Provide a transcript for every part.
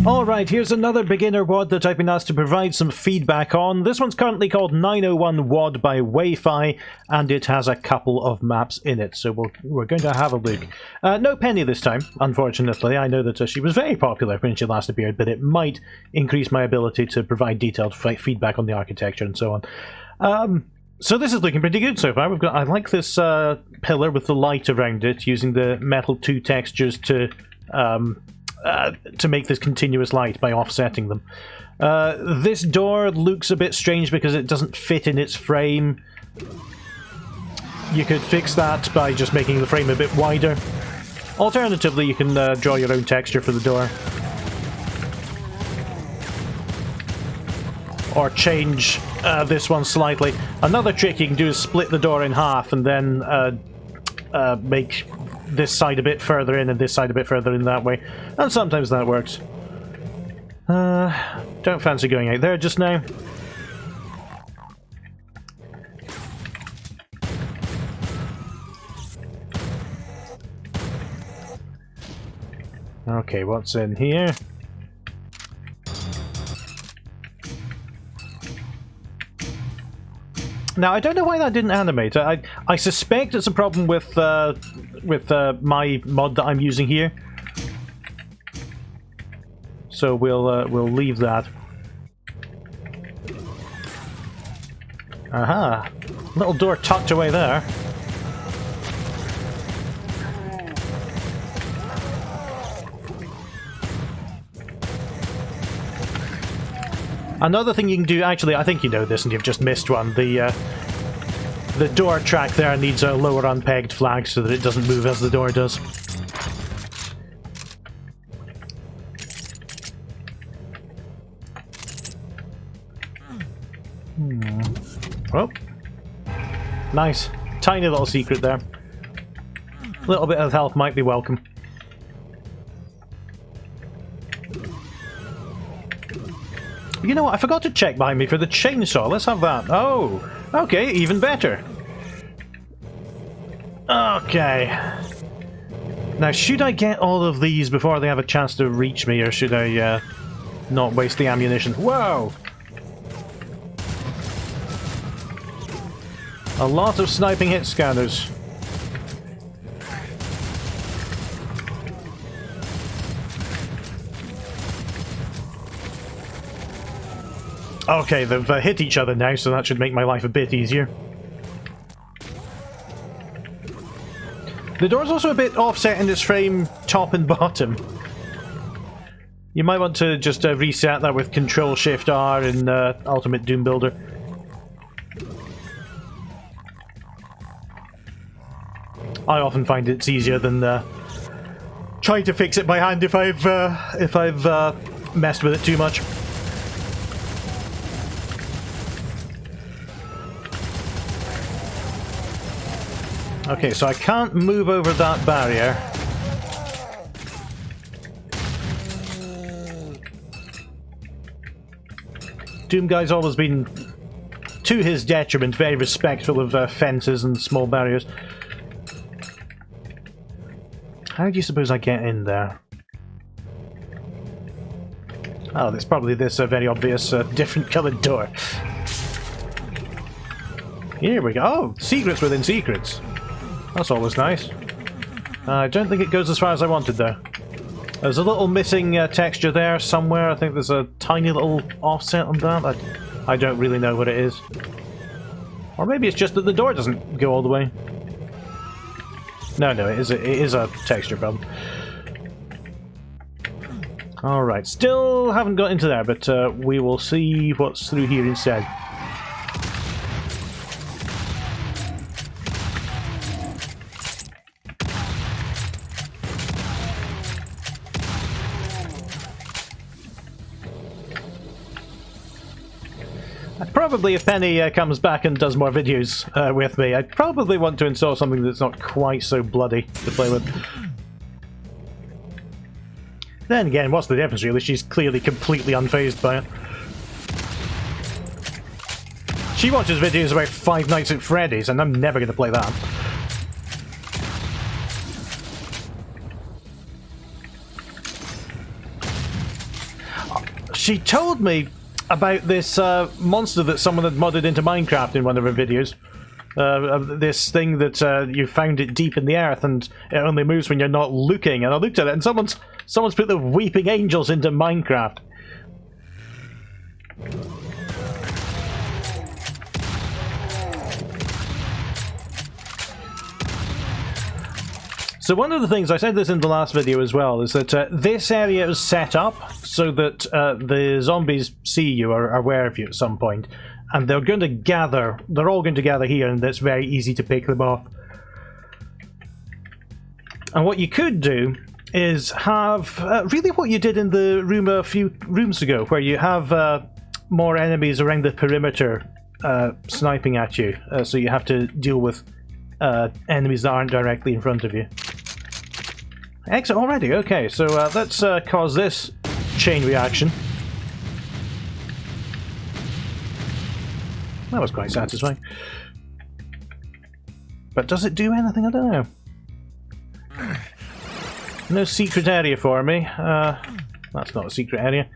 Alright, here's another beginner WOD that I've been asked to provide some feedback on. This one's currently called 901 WOD by WayFy, and it has a couple of maps in it, so we're going to have a look. No Penny this time, unfortunately. I know that she was very popular when she last appeared, but it might increase my ability to provide detailed feedback on the architecture and so on. So this is looking pretty good so far. I like this pillar with the light around it, using the Metal 2 textures to make this continuous light by offsetting them. This door looks a bit strange because it doesn't fit in its frame. You could fix that by just making the frame a bit wider. Alternatively, you can draw your own texture for the door. Or change this one slightly. Another trick you can do is split the door in half and then make this side a bit further in and this side a bit further in that way. And sometimes that works. Don't fancy going out there just now. Okay, what's in here? Now, I don't know why that didn't animate. I suspect it's a problem with my mod that I'm using here. So we'll leave that. Aha! Little door tucked away there. Another thing you can do, actually, I think you know this and you've just missed one. The door track there needs a lower unpegged flag so that it doesn't move as the door does. Oh. Nice. Tiny little secret there. A little bit of health might be welcome. You know what? I forgot to check behind me for the chainsaw. Let's have that. Oh, okay, even better. Okay. Now, should I get all of these before they have a chance to reach me, or should I not waste the ammunition? Whoa! A lot of sniping hit scanners. Okay, they've hit each other now, so that should make my life a bit easier. The door's also a bit offset in its frame, top and bottom. You might want to just reset that with Control-Shift-R in Ultimate Doom Builder. I often find it's easier than trying to fix it by hand if I've messed with it too much. Okay, so I can't move over that barrier. Doom Guy's always been, to his detriment, very respectful of fences and small barriers. How do you suppose I get in there? Oh, there's probably this very obvious different coloured door. Here we go. Oh, secrets within secrets. That's always nice. I don't think it goes as far as I wanted, though. There's a little missing texture there somewhere. I think there's a tiny little offset on that. I don't really know what it is. Or maybe it's just that the door doesn't go all the way. No, it is a texture problem. Alright, still haven't got into there, but we will see what's through here instead. Probably if Penny comes back and does more videos with me, I'd probably want to install something that's not quite so bloody to play with. Then again, what's the difference really? She's clearly completely unfazed by it. She watches videos about Five Nights at Freddy's, and I'm never going to play that. She told me about this monster that someone had modded into Minecraft in one of her videos. This thing that you found it deep in the earth and it only moves when you're not looking. And I looked at it and someone's put the weeping angels into Minecraft. So one of the things, I said this in the last video as well, is that this area is set up so that the zombies see you or are aware of you at some point. And they're going to gather, they're all going to gather here, and it's very easy to pick them off. And what you could do is have really what you did in the room a few rooms ago, where you have more enemies around the perimeter sniping at you, so you have to deal with enemies that aren't directly in front of you. Exit already, okay, so let's cause this chain reaction. That was quite satisfying. But does it do anything? I don't know. No secret area for me. That's not a secret area.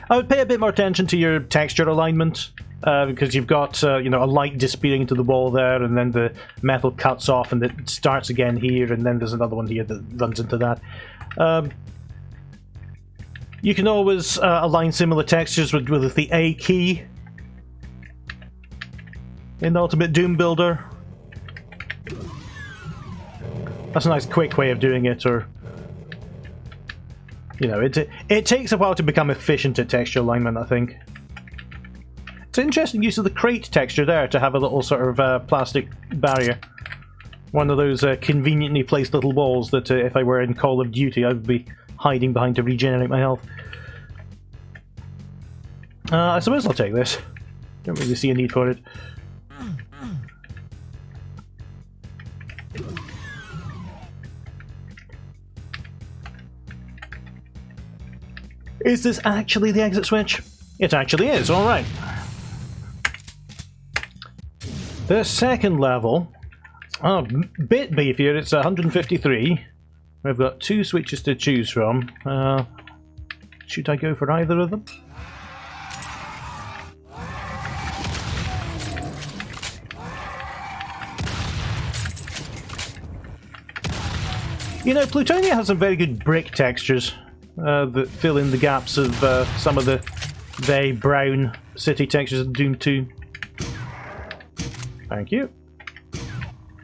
I would pay a bit more attention to your texture alignment, because you've got you know, a light disappearing into the wall there, and then the metal cuts off and it starts again here, and then there's another one here that runs into that. You can always align similar textures with the A key in Ultimate Doom Builder. That's a nice quick way of doing it, or you know, it takes a while to become efficient at texture alignment, I think. It's an interesting use of the crate texture there to have a little sort of plastic barrier. One of those conveniently placed little walls that if I were in Call of Duty I would be hiding behind to regenerate my health. I suppose I'll take this. Don't really see a need for it. Is this actually the exit switch? It actually is, alright. The second level, oh, bit beefier, it's 153. We've got 2 switches to choose from. Should I go for either of them? You know, Plutonia has some very good brick textures that fill in the gaps of some of the very brown city textures of Doom 2. Thank you.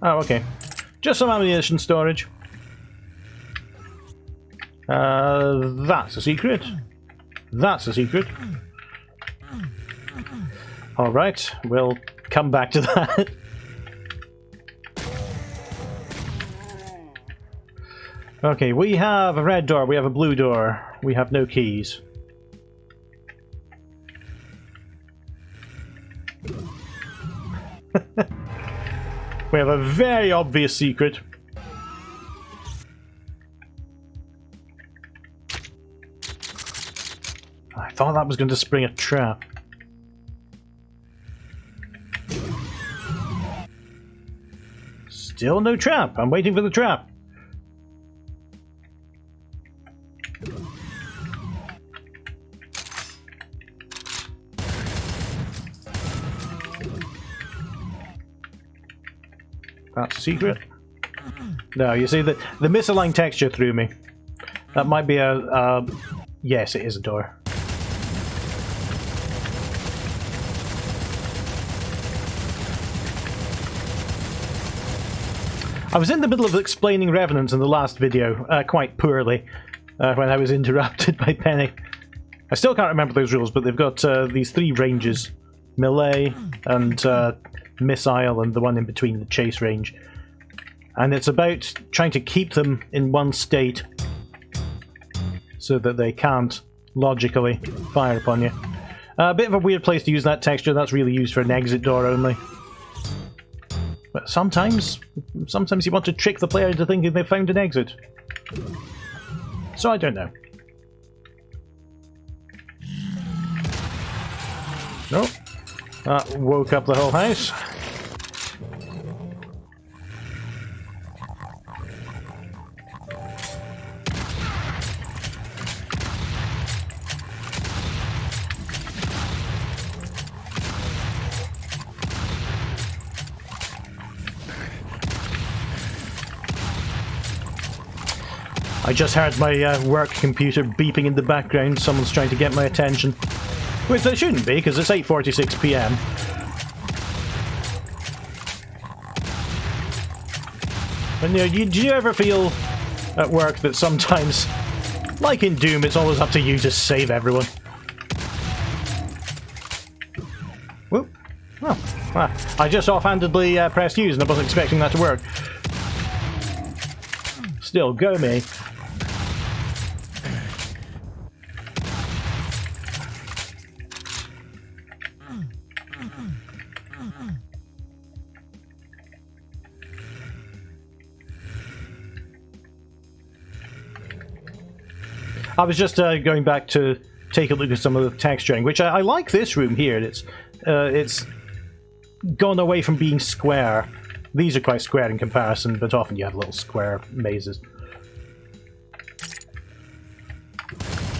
Oh, okay. Just some ammunition storage. That's a secret. That's a secret. Alright, we'll come back to that. Okay, we have a red door, we have a blue door, we have no keys. We have a very obvious secret. I thought that was going to spring a trap. Still no trap. I'm waiting for the trap. That's a secret. No, you see, the misaligned texture threw me. That might be a... yes, it is a door. I was in the middle of explaining Revenant in the last video, quite poorly, when I was interrupted by Penny. I still can't remember those rules, but they've got these 3 ranges. Melee and missile and the one in between, the chase range. And it's about trying to keep them in one state so that they can't logically fire upon you. A bit of a weird place to use that texture. That's really used for an exit door only. But sometimes you want to trick the player into thinking they've found an exit. So I don't know. Nope. That woke up the whole house. I just heard my work computer beeping in the background. Someone's trying to get my attention. Which they shouldn't be, because it's 8:46 PM. But you know, do you ever feel at work that sometimes, like in Doom, it's always up to you to save everyone? Whoop. Oh. Ah. I just offhandedly pressed use and I wasn't expecting that to work. Still, go me. I was just going back to take a look at some of the texturing, which I like this room here. It's gone away from being square. These are quite square in comparison, but often you have little square mazes.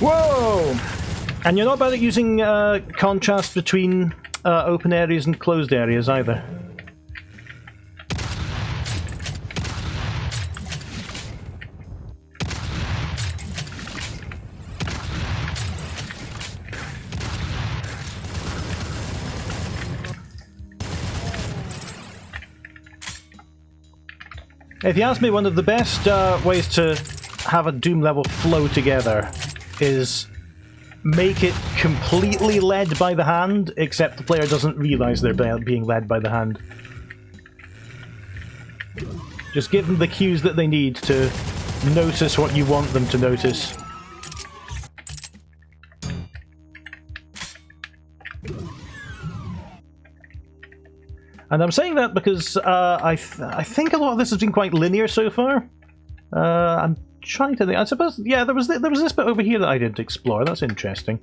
Whoa! And you're not bad at using contrast between open areas and closed areas either. If you ask me, one of the best ways to have a Doom level flow together is make it completely led by the hand, except the player doesn't realise they're being led by the hand. Just give them the cues that they need to notice what you want them to notice. And I'm saying that because I think a lot of this has been quite linear so far. I'm trying to think. I suppose, yeah, there was this bit over here that I didn't explore. That's interesting.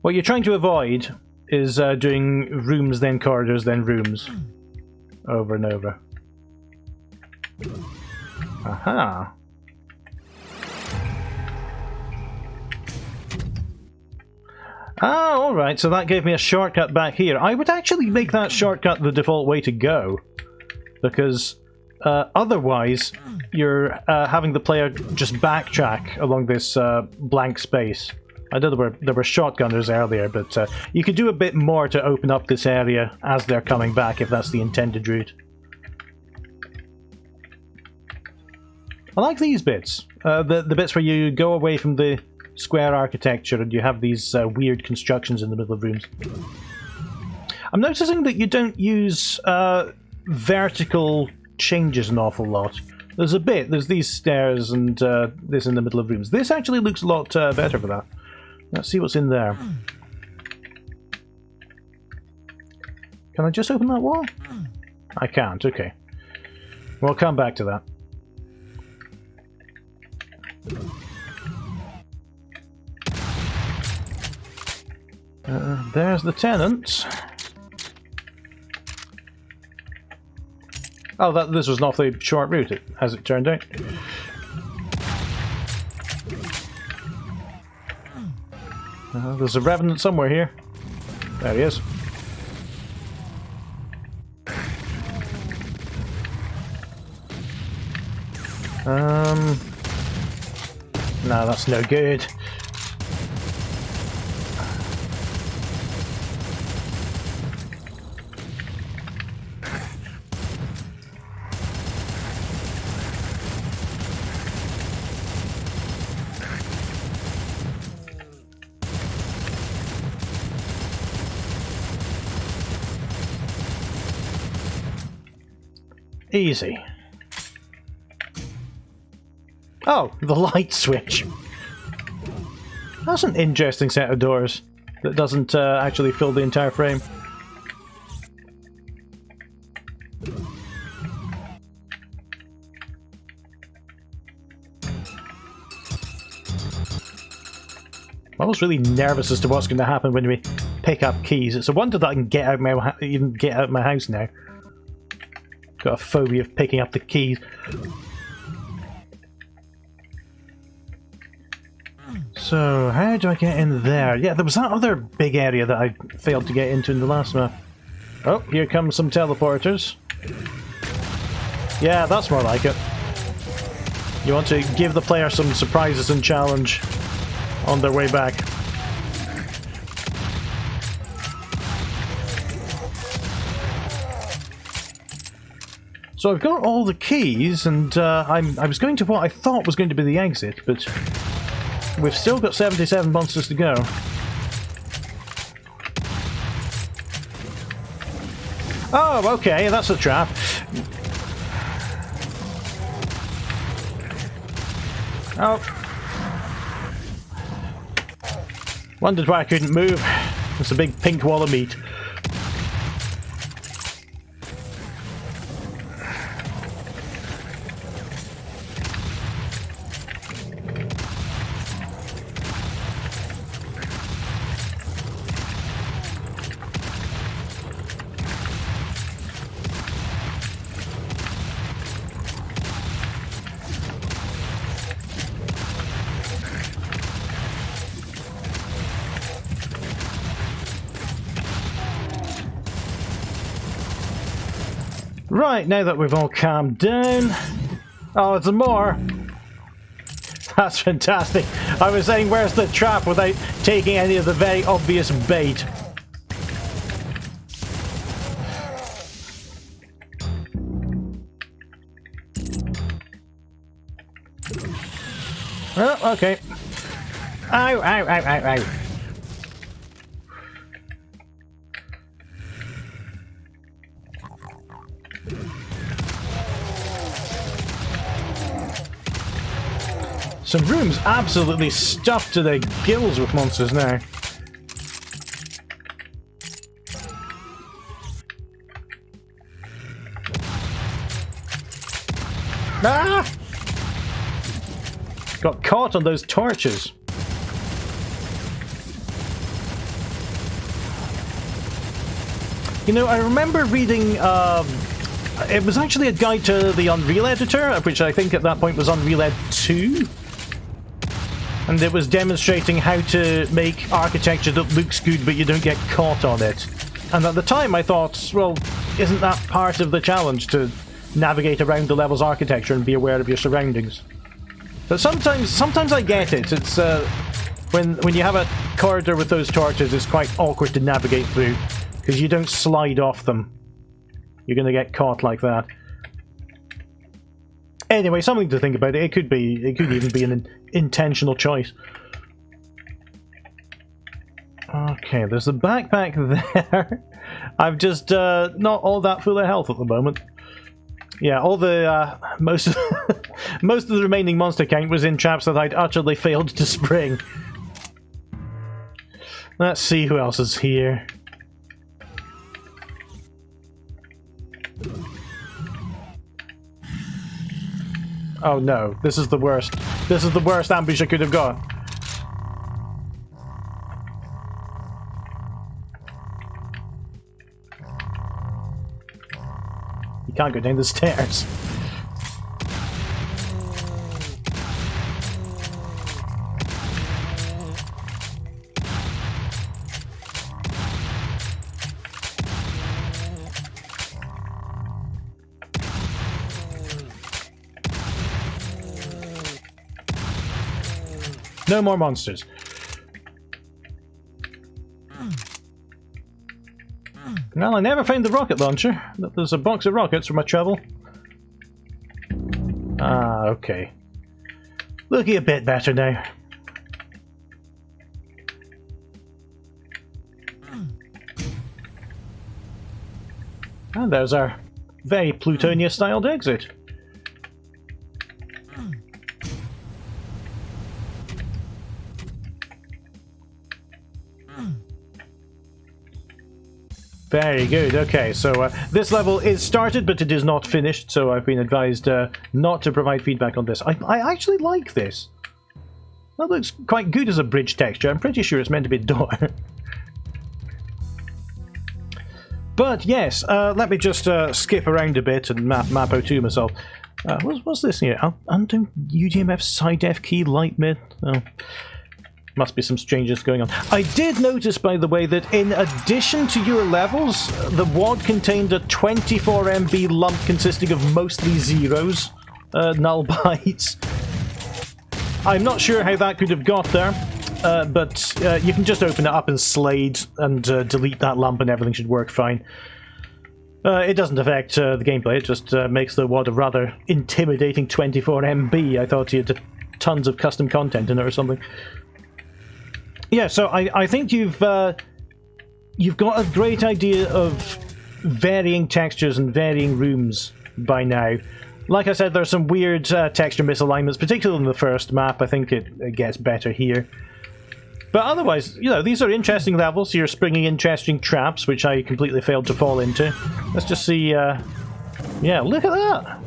What you're trying to avoid is doing rooms, then corridors, then rooms, over and over. Aha. Ah, alright, so that gave me a shortcut back here. I would actually make that shortcut the default way to go, because otherwise you're having the player just backtrack along this blank space. I know there were shotgunners earlier, but you could do a bit more to open up this area as they're coming back if that's the intended route. I like these bits, the bits where you go away from the square architecture and you have these weird constructions in the middle of rooms. I'm noticing that you don't use vertical changes an awful lot. There's a bit, there's these stairs and this in the middle of rooms. This actually looks a lot better for that. Let's see what's in there. Can I just open that wall? I can't, okay. We'll come back to that. There's the tenant. Oh, this was an awfully short route, as it turned out. There's a revenant somewhere here. There he is. No, that's no good. Easy. Oh, the light switch. That's an interesting set of doors that doesn't actually fill the entire frame. I was really nervous as to what's going to happen when we pick up keys. It's a wonder that I can even get out of my house now. Got a phobia of picking up the keys. So, how do I get in there? Yeah, there was that other big area that I failed to get into in the last map. Oh, here comes some teleporters. Yeah, that's more like it. You want to give the player some surprises and challenge on their way back. So I've got all the keys, and I was going to what I thought was going to be the exit, but we've still got 77 monsters to go. Oh, okay, that's a trap. Oh. Wondered why I couldn't move. It's a big pink wall of meat. Right, now that we've all calmed down... Oh, there's more! That's fantastic. I was saying, where's the trap without taking any of the very obvious bait. Oh, okay. Ow, ow, ow, ow, ow. Some rooms absolutely stuffed to their gills with monsters now. Ah! Got caught on those torches. You know, I remember reading, it was actually a guide to the Unreal editor, which I think at that point was Unreal Ed 2. And it was demonstrating how to make architecture that looks good but you don't get caught on it. And at the time I thought, well, isn't that part of the challenge, to navigate around the level's architecture and be aware of your surroundings? But sometimes I get it. It's when you have a corridor with those torches, it's quite awkward to navigate through because you don't slide off them. You're going to get caught like that. Anyway, something to think about. It could even be an intentional choice. Okay, there's a backpack there. I'm just not all that full of health at the moment. Yeah, all the most of the remaining monster count was in traps that I'd utterly failed to spring. Let's see who else is here. Oh no, this is the worst. This is the worst ambush I could have got. You can't go down the stairs. No more monsters. Well, I never found the rocket launcher. There's a box of rockets for my trouble. Ah, okay. Looking a bit better now. And there's our very Plutonia-styled exit. Very good, okay, so this level is started, but it is not finished, so I've been advised not to provide feedback on this. I actually like this. That looks quite good as a bridge texture. I'm pretty sure it's meant to be a door. But yes, let me just skip around a bit and map out to myself. What's this here? Undo UDMF side F key light mid? Oh. Must be some strangeness going on. I did notice, by the way, that in addition to your levels, the WAD contained a 24 MB lump consisting of mostly zeros, null bytes. I'm not sure how that could have got there, but you can just open it up and slide and delete that lump and everything should work fine. It doesn't affect the gameplay, it just makes the WAD a rather intimidating 24 MB. I thought you had tons of custom content in it or something. Yeah, so I think you've got a great idea of varying textures and varying rooms by now. Like I said, there's some weird texture misalignments, particularly in the first map. I think it gets better here. But otherwise, you know, these are interesting levels. You're springing interesting traps, which I completely failed to fall into. Let's just see... yeah, look at that!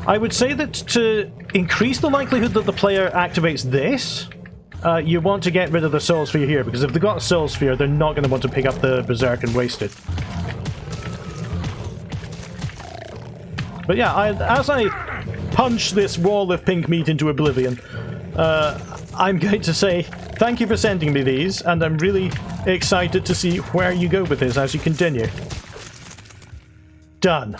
I would say that to increase the likelihood that the player activates this, you want to get rid of the Soul Sphere here, because if they've got a Soul Sphere, they're not going to want to pick up the Berserk and waste it. But yeah, as I punch this wall of pink meat into oblivion, I'm going to say thank you for sending me these, and I'm really excited to see where you go with this as you continue. Done.